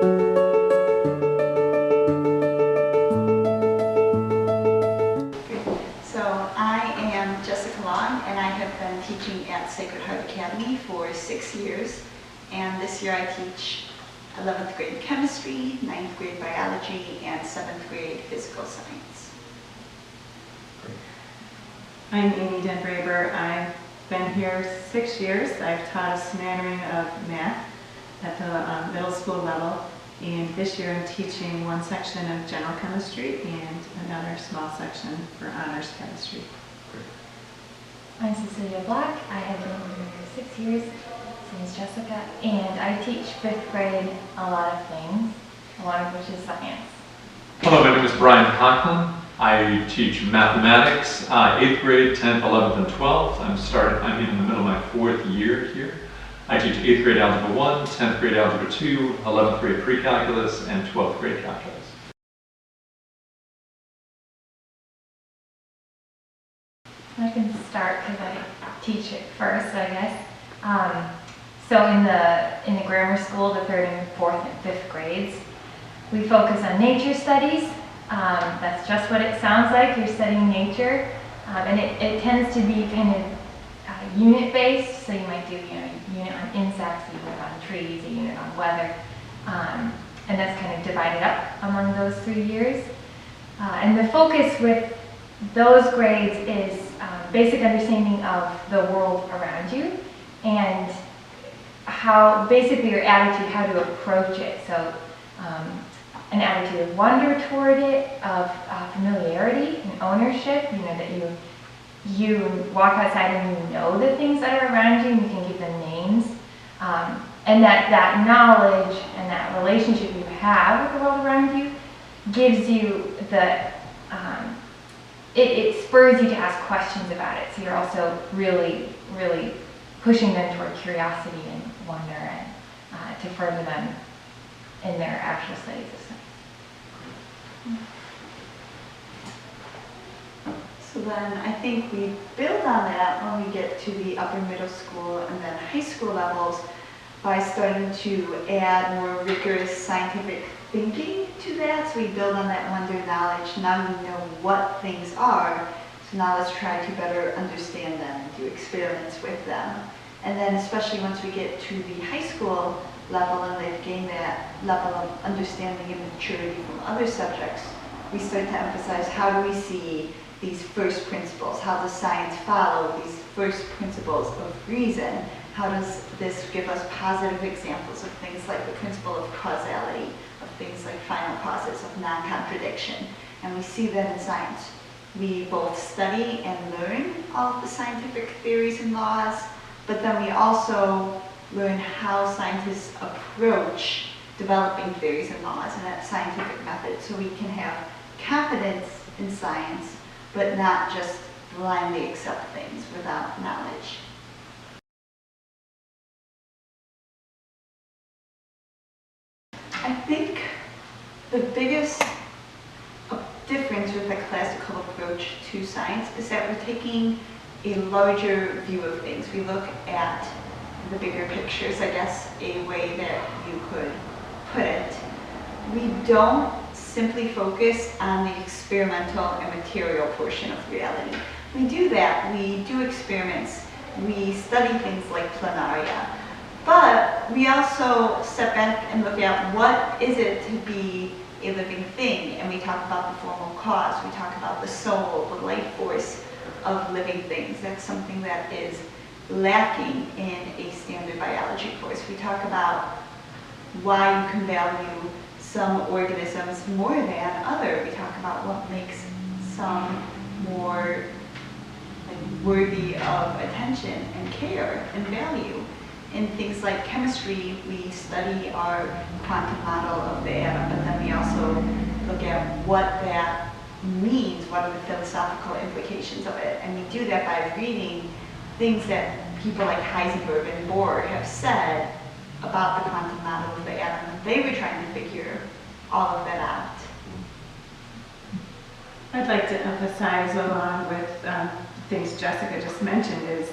So I am Jessica Long, and I have been teaching at Sacred Heart Academy for 6 years. And this year I teach 11th grade chemistry, 9th grade biology, and 7th grade physical science. I'm Amy Denbraber. I've been here 6 years. I've taught a smattering of math at the middle school level, and this year I'm teaching one section of general chemistry and another small section for honors chemistry. I'm Cecilia Black. I have been here 6 years, same as Jessica, and I teach 5th grade a lot of things, a lot of which is science. Hello, my name is Brian Conklin. I teach mathematics, 8th grade, 10th, 11th, and 12th. I'm in the middle of my 4th year here. I teach 8th grade Algebra 1, 10th grade Algebra 2, 11th grade Pre-Calculus, and 12th grade Calculus. I can start because I teach it first, I guess. So in the grammar school, the 3rd and 4th and 5th grades, we focus on nature studies. That's just what it sounds like. You're studying nature, and it tends to be kind of unit-based. So you might do a unit on insects, a unit on trees, a unit on weather, and that's kind of divided up among those 3 years. And the focus with those grades is basic understanding of the world around you and how, basically your attitude, how to approach it. So an attitude of wonder toward it, of familiarity and ownership, that you walk outside and you know the things that are around you and you can give them names. And that knowledge and that relationship you have with the world around you gives you it spurs you to ask questions about it. So you're also really, really pushing them toward curiosity and wonder and to further them in their actual studies of science. So then I think we build on that when we get to the upper middle school and then high school levels by starting to add more rigorous scientific thinking to that. So we build on that wonder knowledge. Now we know what things are, so now let's try to better understand them and do experiments with them. And then especially once we get to the high school level and they've gained that level of understanding and maturity from other subjects, we start to emphasize how do we see these first principles, how does science follow these first principles of reason, how does this give us positive examples of things like the principle of causality, of things like final causes, of non-contradiction. And we see that in science. We both study and learn all of the scientific theories and laws, but then we also learn how scientists approach developing theories and laws and that scientific method, so we can have confidence in science, but not just blindly accept things without knowledge. I think the biggest difference with the classical approach to science is that we're taking a larger view of things. We look at the bigger pictures, I guess, a way that you could put it. We don't simply focus on the experimental and material portion of reality. We do that. We do experiments. We study things like planaria. But we also step back and look at what is it to be a living thing, and we talk about the formal cause. We talk about the soul, the life force of living things. That's something that is lacking in a standard biology course. We talk about why you can value some organisms more than other. We talk about what makes some more worthy of attention and care and value. In things like chemistry, we study our quantum model of the atom, but then we also look at what that means, what are the philosophical implications of it. And we do that by reading things that people like Heisenberg and Bohr have said about the quantum model of the atom. They were trying to figure all of that out. I'd like to emphasize, along with things Jessica just mentioned, is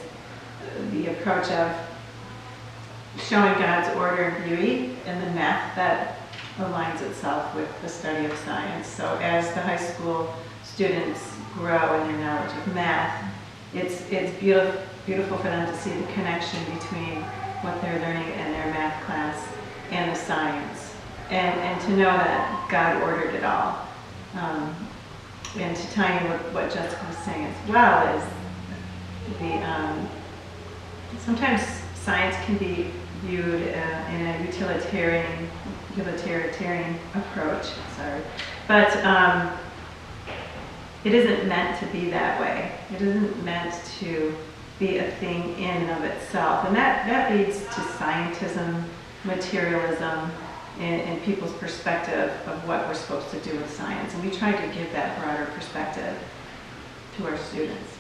the approach of showing God's order and beauty in the math that aligns itself with the study of science. So as the high school students grow in their knowledge of math, it's beautiful for them to see the connection between what they're learning in their math class and the science, and to know that God ordered it all. And to tie in what Jessica was saying as well is sometimes science can be viewed in a utilitarian approach. Sorry, but it isn't meant to be that way. It isn't meant to be a thing in and of itself, and that leads to scientism, materialism, in people's perspective of what we're supposed to do with science. And we try to give that broader perspective to our students.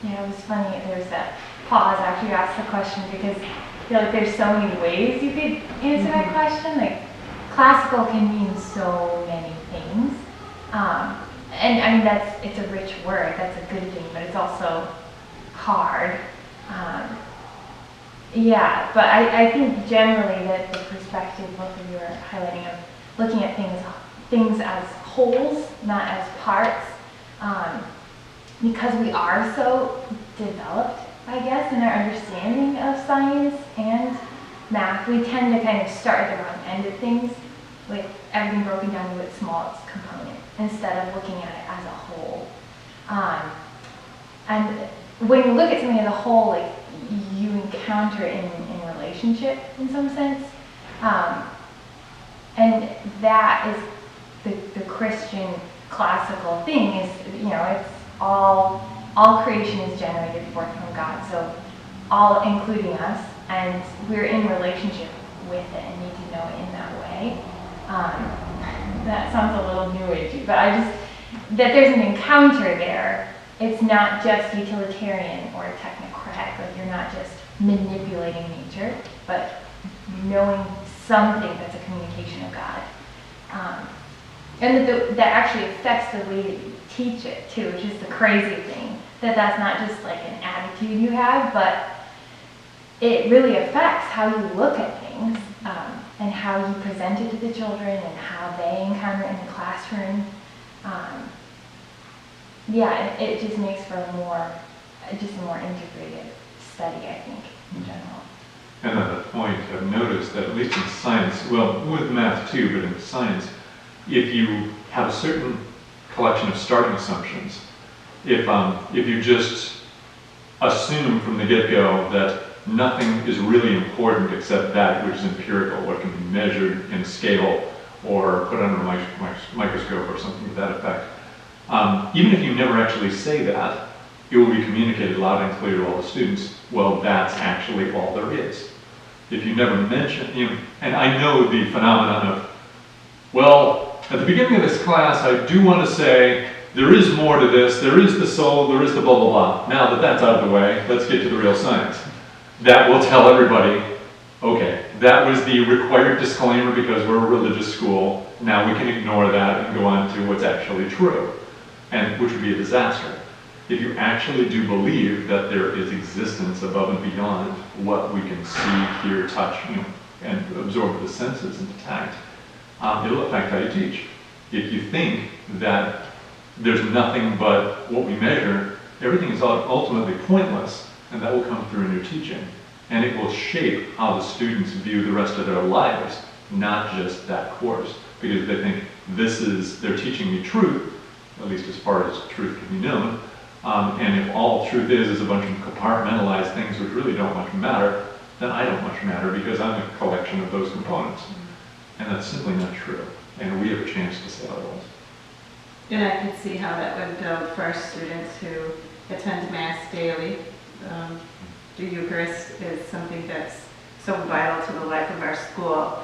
Yeah, it was funny, there's that pause after you asked the question, because I feel like there's so many ways you could answer that question. Like, classical can mean so many things. And I mean, it's a rich word, that's a good thing, but it's also hard. Yeah, but I think generally that the perspective both of you are highlighting of looking at things as wholes, not as parts, because we are so developed, I guess, in our understanding of science and math, we tend to kind of start at the wrong end of things, with everything broken down to its smallest component, instead of looking at it as a whole. And when you look at something as a whole, like, you encounter it in relationship in some sense. And that is the Christian classical thing is, it's all creation is generated forth from God. So all including us, and we're in relationship with it and need to know it in that way. That sounds a little new agey, but that there's an encounter there. It's not just utilitarian or technocratic, like you're not just manipulating nature, but knowing something that's a communication of God. And that actually affects the way that you teach it too, which is the crazy thing, that's not just like an attitude you have, but it really affects how you look at things, and how you present it to the children and how they encounter it in the classroom. It just makes for a more integrated study, I think, in general. And at that point, I've noticed that at least in science, well, with math too, but in science, if you have a certain collection of starting assumptions, if you just assume from the get-go that nothing is really important except that which is empirical, what can be measured in scale or put under a microscope or something to that effect, even if you never actually say that, it will be communicated loud and clear to all the students, well, that's actually all there is. If you never mention, and I know the phenomenon of, well, at the beginning of this class, I do want to say, there is more to this, there is the soul, there is the blah, blah, blah. Now that that's out of the way, let's get to the real science. That will tell everybody, okay, that was the required disclaimer because we're a religious school. Now we can ignore that and go on to what's actually true, and which would be a disaster. If you actually do believe that there is existence above and beyond what we can see, hear, touch, and absorb with the senses and detect, it'll affect how you teach. If you think that there's nothing but what we measure, everything is ultimately pointless, and that will come through in your teaching. And it will shape how the students view the rest of their lives, not just that course. Because they think they're teaching me truth, at least as far as truth can be known. And if all truth is a bunch of compartmentalized things which really don't much matter, then I don't much matter because I'm a collection of those components. And that's simply not true. And we have a chance to say otherwise. And I can see how that would build for our students who attend Mass daily. The Eucharist is something that's so vital to the life of our school.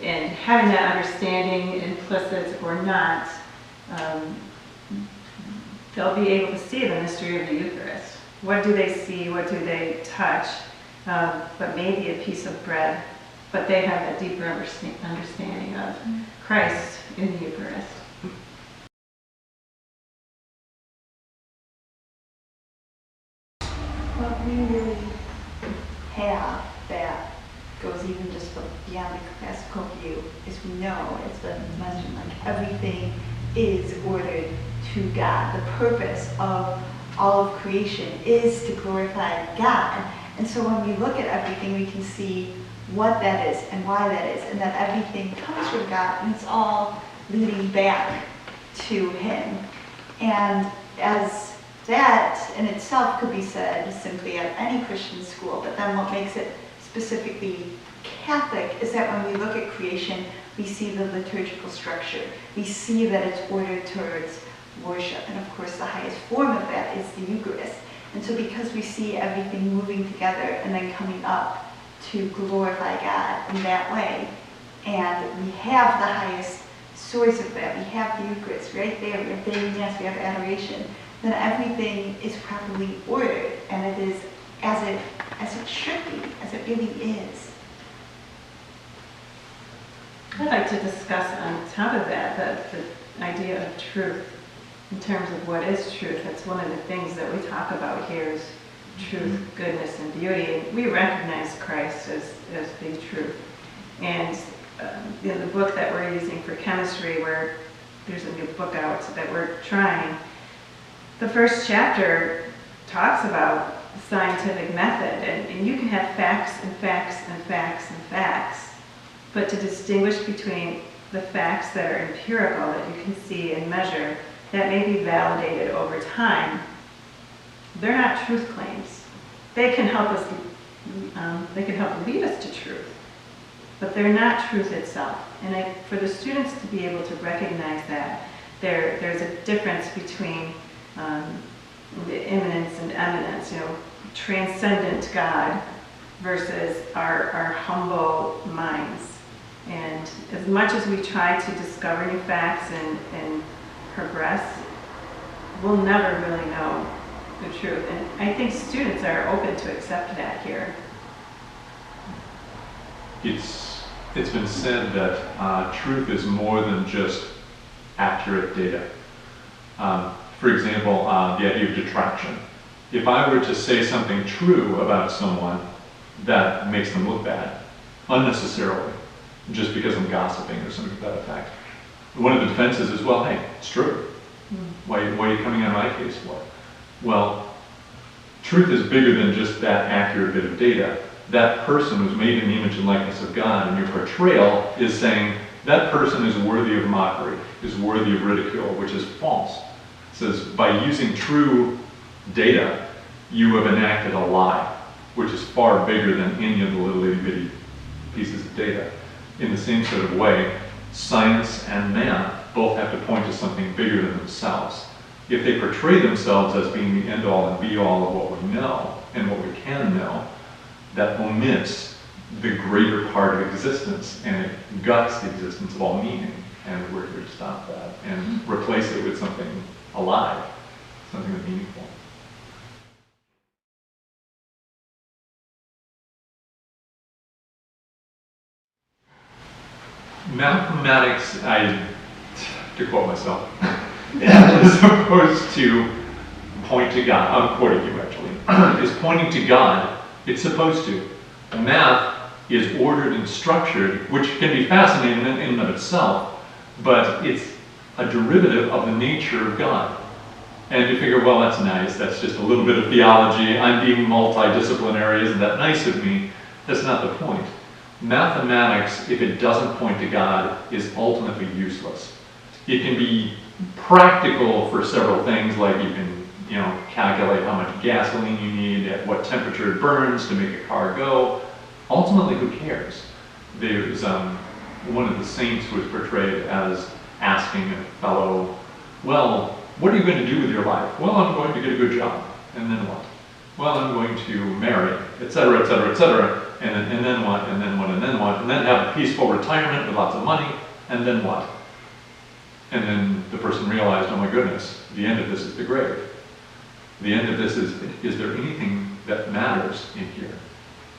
And having that understanding, implicit or not, they'll be able to see the mystery of the Eucharist. What do they see? What do they touch? But maybe a piece of bread. But they have a deeper understanding of Christ in the Eucharist. Well, we really have that goes even just beyond the classical classical view is we know, it's been mentioned, like everything is ordered to God. The purpose of all of creation is to glorify God. And so when we look at everything, we can see what that is and why that is, and that everything comes from God, and it's all leading back to Him. And as that in itself could be said simply at any Christian school, but then what makes it specifically Catholic is that when we look at creation, we see the liturgical structure. We see that it's ordered towards worship, and of course the highest form of that is the Eucharist. And so because we see everything moving together and then coming up to glorify God in that way, and we have the highest source of that, we have the Eucharist right there, we have daily Mass, we have adoration, then everything is properly ordered, and it is as it should be, as it really is. I'd like to discuss on top of that the idea of truth in terms of what is truth. That's one of the things that we talk about here is truth, goodness, and beauty. And we recognize Christ as being truth. And in the book that we're using for chemistry, where there's a new book out that we're trying, the first chapter talks about scientific method. And you can have facts and facts and facts and facts. But to distinguish between the facts that are empirical, that you can see and measure, that may be validated over time, they're not truth claims. They can help us, they can help lead us to truth, but they're not truth itself. And for the students to be able to recognize that, there's a difference between the immanence and eminence, transcendent God versus our humble minds. And as much as we try to discover new facts and progress, we'll never really know the truth. And I think students are open to accept that here. It's been said that truth is more than just accurate data. For example, the idea of detraction. If I were to say something true about someone, that makes them look bad, unnecessarily, just because I'm gossiping or something to that effect. One of the defenses is, well, hey, it's true. Why are you coming on my case for? Well, truth is bigger than just that accurate bit of data. That person was made in the image and likeness of God, and your portrayal is saying that person is worthy of mockery, is worthy of ridicule, which is false. It says, by using true data, you have enacted a lie, which is far bigger than any of the little itty-bitty pieces of data. In the same sort of way, science and math both have to point to something bigger than themselves. If they portray themselves as being the end-all and be-all of what we know and what we can know, that omits the greater part of existence, and it guts the existence of all meaning. And we're here to stop that and replace it with something alive, something that's meaningful. Mathematics, to quote myself, is supposed to point to God. I'm quoting you actually. Is pointing to God. It's supposed to. Math is ordered and structured, which can be fascinating in and of itself, but it's a derivative of the nature of God. And you figure, well, that's nice. That's just a little bit of theology. I'm being multidisciplinary. Isn't that nice of me? That's not the point. Mathematics, if it doesn't point to God, is ultimately useless. It can be practical for several things, like you can, calculate how much gasoline you need, at what temperature it burns to make a car go. Ultimately, who cares? There's one of the saints who was portrayed as asking a fellow, well, what are you going to do with your life? Well, I'm going to get a good job. And then what? Well, I'm going to marry, etc., etc., etc. And then what, and then what, and then what, and then have a peaceful retirement with lots of money, and then what? And then the person realized, oh my goodness, the end of this is the grave. The end of this is there anything that matters in here?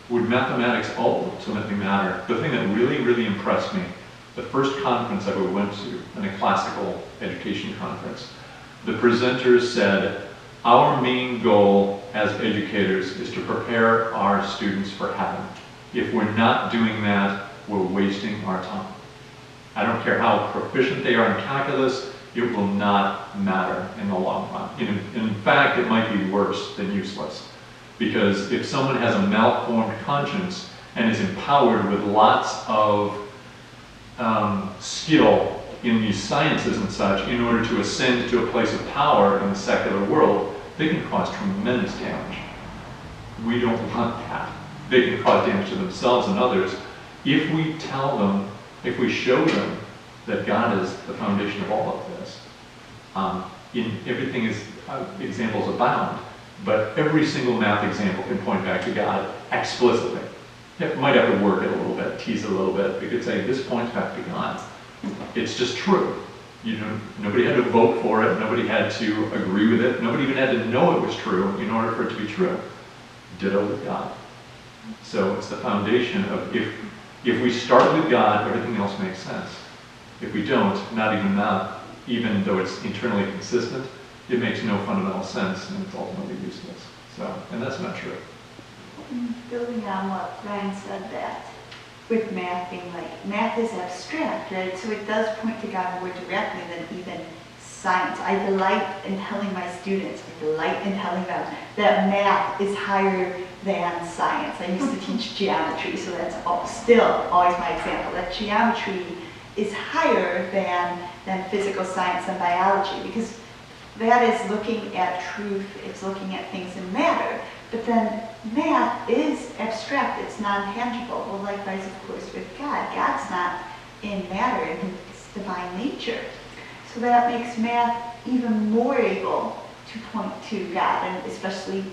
Would mathematics ultimately matter? The thing that really, really impressed me, the first conference I ever went to, a classical education conference, the presenters said, our main goal as educators is to prepare our students for heaven. If we're not doing that, we're wasting our time. I don't care how proficient they are in calculus, it will not matter in the long run. In fact, it might be worse than useless. Because if someone has a malformed conscience and is empowered with lots of skill in these sciences and such in order to ascend to a place of power in the secular world, they can cause tremendous damage. We don't want that. They can cause damage to themselves and others. If we tell them, if we show them that God is the foundation of all of this, everything is, examples abound, but every single math example can point back to God explicitly. You might have to work it a little bit, tease it a little bit. You could say, this points back to God. It's just true. Nobody had to vote for it. Nobody had to agree with it. Nobody even had to know it was true in order for it to be true. Ditto with God. So it's the foundation of if we start with God, everything else makes sense. If we don't, not even that, even though it's internally consistent, it makes no fundamental sense and it's ultimately useless. So, and that's not true. Building on what Brian said, that with math being like, math is abstract, right? So it does point to God more directly than even science. I delight in telling my students, I delight in telling them that math is higher than science. I used to teach geometry, so that's still always my example, that geometry is higher than physical science and biology, because that is looking at truth, it's looking at things in matter. But then math is abstract, it's non-tangible. Well, likewise, of course, with God. God's not in matter, in his divine nature. So that makes math even more able to point to God, and especially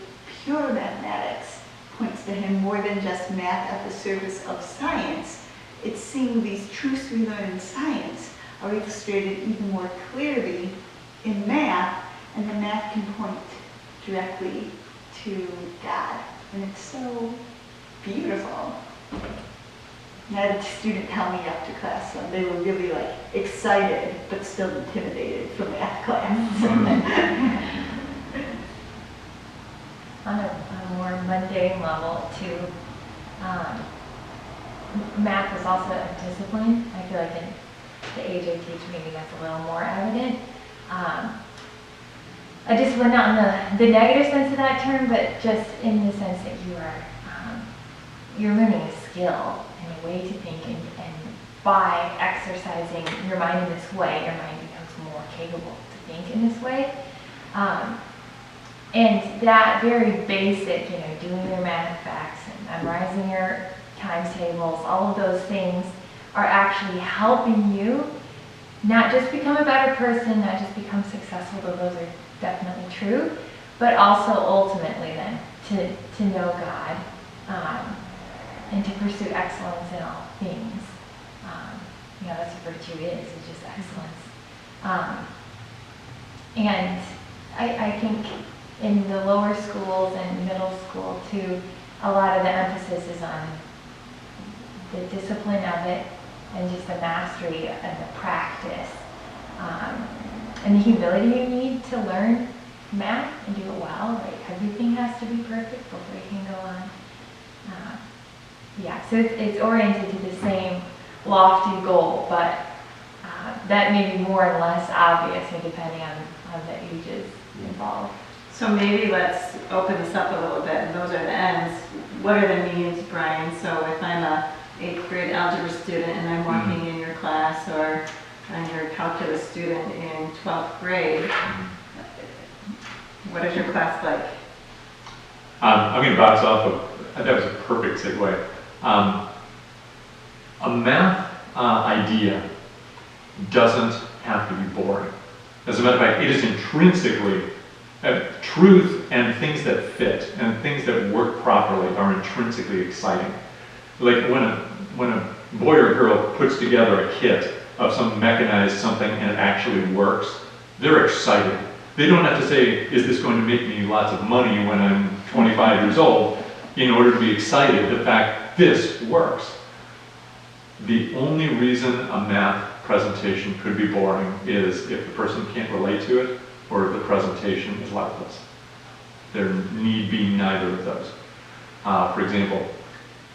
pure mathematics points to him more than just math at the service of science. It's seeing these truths we learn in science are illustrated even more clearly in math, and the math can point directly to God. And it's so beautiful. I had a student tell me after class, so they were really like excited, but still intimidated for math class. On a more mundane level too, math is also a discipline. I feel like in the age I teach, maybe that's a little more evident. A discipline not in the negative sense of that term, but just in the sense that you're learning a skill and a way to think, and by exercising your mind in this way, your mind becomes more capable to think in this way. And that very basic, doing your math facts and memorizing your times tables, all of those things are actually helping you not just become a better person, not just become successful, though those are definitely true, but also ultimately then to know God and to pursue excellence in all things. That's what virtue is, it's just excellence. And I think in the lower schools and middle school too, a lot of the emphasis is on the discipline of it and just the mastery and the practice. And the humility you need to learn math and do it well. Like everything has to be perfect before you can go on. So it's oriented to the same lofty goal, but that may be more or less obvious depending on the ages involved. So maybe let's open this up a little bit, and those are the ends. What are the means, Brian? So if I'm a 8th grade algebra student and I'm walking in your class, or I'm your calculus student in 12th grade, what is your class like? I'm going to bounce off of, that was a perfect segue. A math idea doesn't have to be boring. As a matter of fact, it is intrinsically, truth and things that fit and things that work properly are intrinsically exciting. Like when a boy or girl puts together a kit of some mechanized something and it actually works, they're excited. They don't have to say, is this going to make me lots of money when I'm 25 years old, in order to be excited the fact this works. The only reason a math presentation could be boring is if the person can't relate to it or if the presentation is lifeless. There need be neither of those. For example,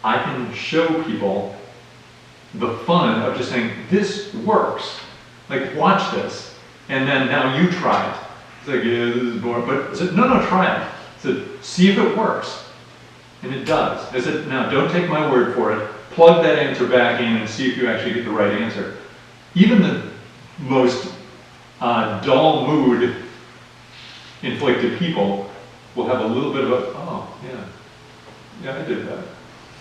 I can show people the fun of just saying, this works. Like, watch this. And then now you try it. It's like, yeah, this is boring. But I said, no, try it. I said, see if it works. And it does. I said, now don't take my word for it. Plug that answer back in and see if you actually get the right answer. Even the most dull mood inflicted people will have a little bit of a, oh, yeah, I did that.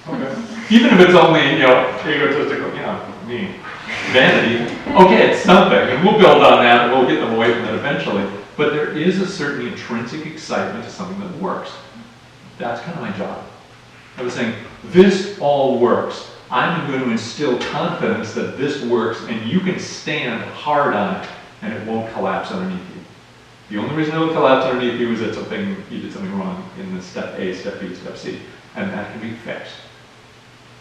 Okay. Even if it's only, egotistical, me, vanity, okay, it's something, and we'll build on that, and we'll get them away from that eventually. But there is a certain intrinsic excitement to something that works. That's kind of my job. I was saying, this all works. I'm going to instill confidence that this works, and you can stand hard on it, and it won't collapse underneath you. The only reason it will collapse underneath you is that you did something wrong in the step A, step B, step C, and that can be fixed.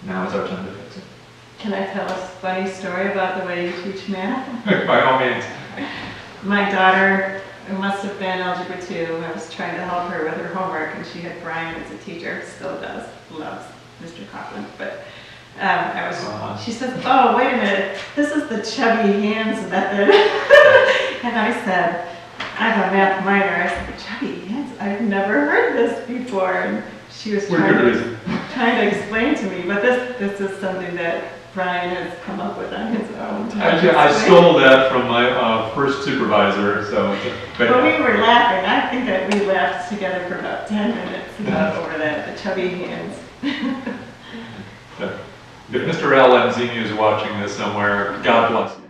Now is our time to fix it. Can I tell a funny story about the way you teach math? By all means. My daughter, it must have been Algebra 2, I was trying to help her with her homework, and she had Brian as a teacher, still does, loves Mr. Coughlin, but she says, oh, wait a minute, this is the chubby hands method. And I said, I'm a math minor. I said, chubby hands? I've never heard this before. And she was trying to explain to me, but this is something that Brian has come up with on his own. Actually, I stole that from my first supervisor, so. But we were laughing. I think that we laughed together for about 10 minutes over that, the chubby hands. If Mr. Al Lanzini is watching this somewhere, God bless you.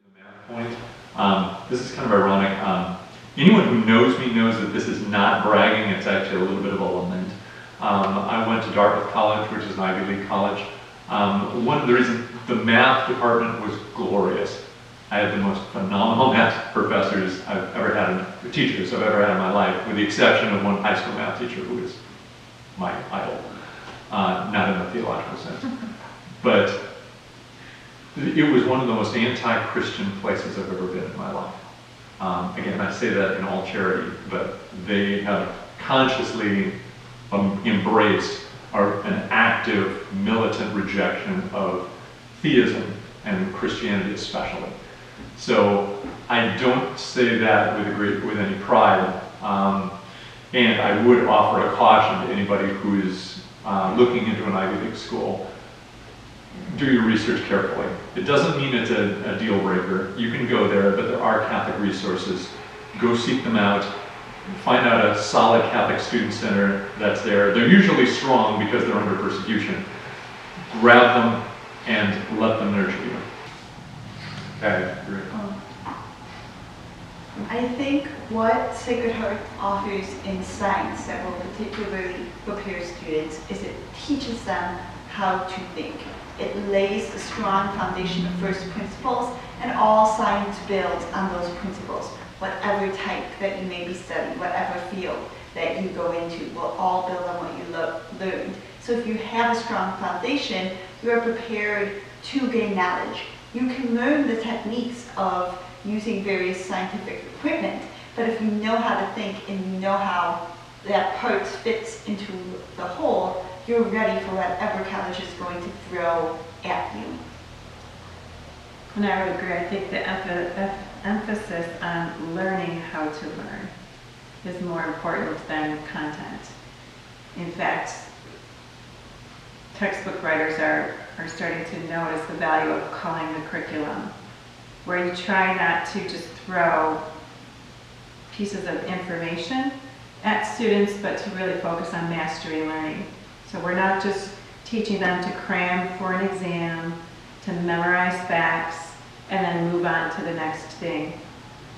The math point, this is kind of ironic. Anyone who knows me knows that this is not bragging, it's actually a little bit of a lament. I went to Dartmouth College, which is an Ivy League college. One of the reasons the math department was glorious. I had the most phenomenal math professors I've ever had, teachers I've ever had in my life, with the exception of one high school math teacher who is my idol, not in a theological sense. But it was one of the most anti-Christian places I've ever been in my life. Again, I say that in all charity, but they have consciously embraced an active, militant rejection of theism and Christianity especially. So I don't say that with any pride, and I would offer a caution to anybody who is looking into an Ivy League school. Do your research carefully. It doesn't mean it's a deal breaker. You can go there, but there are Catholic resources. Go seek them out. Find out a solid Catholic student center that's there. They're usually strong because they're under persecution. Grab them and let them nurture you. Okay, great. I think what Sacred Heart offers in science that will particularly prepare students is it teaches them how to think. It lays a strong foundation of first principles, and all science builds on those principles. Whatever type that you may be studying, whatever field that you go into, will all build on what you learned. So if you have a strong foundation, you are prepared to gain knowledge. You can learn the techniques of using various scientific equipment, but if you know how to think and you know how that part fits into the whole, you're ready for whatever college is going to throw at you. And I would agree. I think the emphasis on learning how to learn is more important than content. In fact, textbook writers are starting to notice the value of culling the curriculum, where you try not to just throw pieces of information at students, but to really focus on mastery learning. So we're not just teaching them to cram for an exam, to memorize facts, and then move on to the next thing.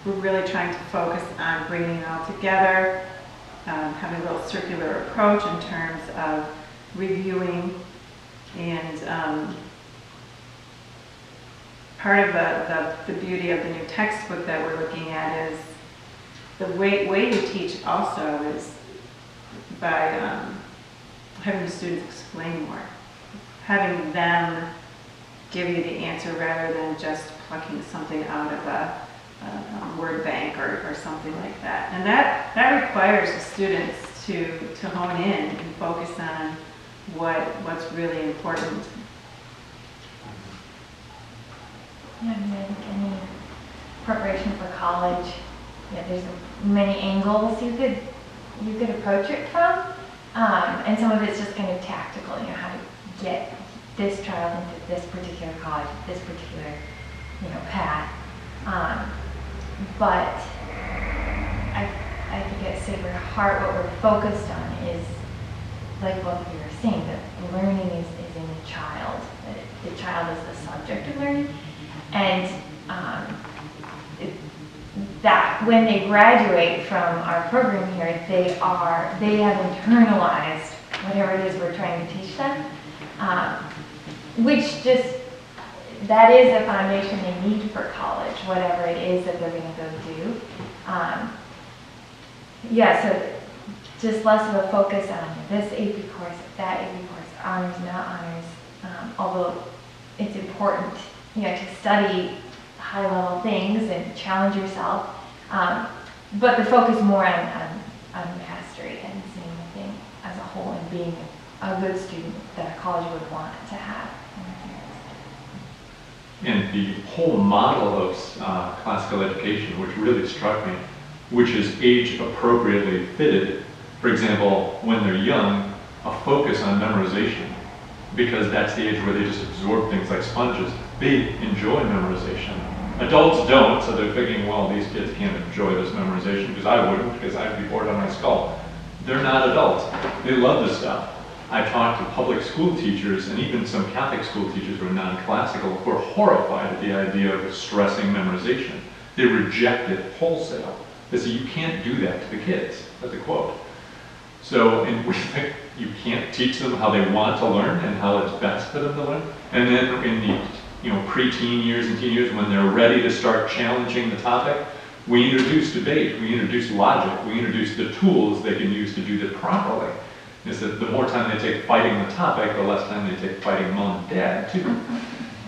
We're really trying to focus on bringing it all together, having a little circular approach in terms of reviewing, and part of the beauty of the new textbook that we're looking at is the way you teach also is by having the students explain more, having them give you the answer rather than just plucking something out of a word bank or something like that. And that requires the students to hone in and focus on what's really important. Yeah, I mean, I think any preparation for college, yeah, there's many angles you could approach it from, and some of it's just kind of tactical, you know, how to get this child into this particular college, this particular, you know, path. But I think at Sacred Heart, what we're focused on is, like both of you were saying, that learning is in the child, that the child is the subject of learning. And that when they graduate from our program here, they have internalized whatever it is we're trying to teach them, which just, that is a foundation they need for college, whatever it is that they're going to go do. Yeah, so just less of a focus on this AP course, that AP course, honors, not honors, although it's important, you know, to study high-level things and challenge yourself, but the focus more on mastery and seeing the thing as a whole and being a good student that a college would want to have. And the whole model of classical education, which really struck me, which is age appropriately fitted. For example, when they're young, a focus on memorization, because that's the age where they just absorb things like sponges. They enjoy memorization. Adults don't, so they're thinking, well, these kids can't enjoy this memorization because I wouldn't, because I'd be bored on my skull. They're not adults. They love this stuff. I talked to public school teachers and even some Catholic school teachers who are non-classical who are horrified at the idea of stressing memorization. They reject it wholesale. They say, you can't do that to the kids. That's a quote. So, and we think you can't teach them how they want to learn and how it's best for them to learn. And then in the pre-teen years and teen years, when they're ready to start challenging the topic, we introduce debate, we introduce logic, we introduce the tools they can use to do that properly. Is that the more time they take fighting the topic, the less time they take fighting mom and dad, too.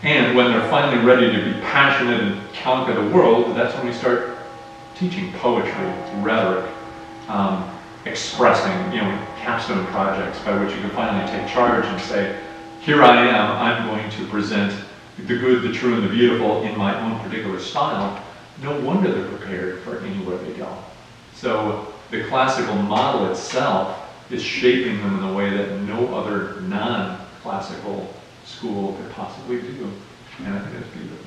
And when they're finally ready to be passionate and conquer the world, that's when we start teaching poetry, rhetoric, expressing, capstone projects by which you can finally take charge and say, here I am, I'm going to present the good, the true, and the beautiful in my own particular style. No wonder they're prepared for anywhere they go. So the classical model itself is shaping them in a way that no other non-classical school could possibly do. And I think that's beautiful.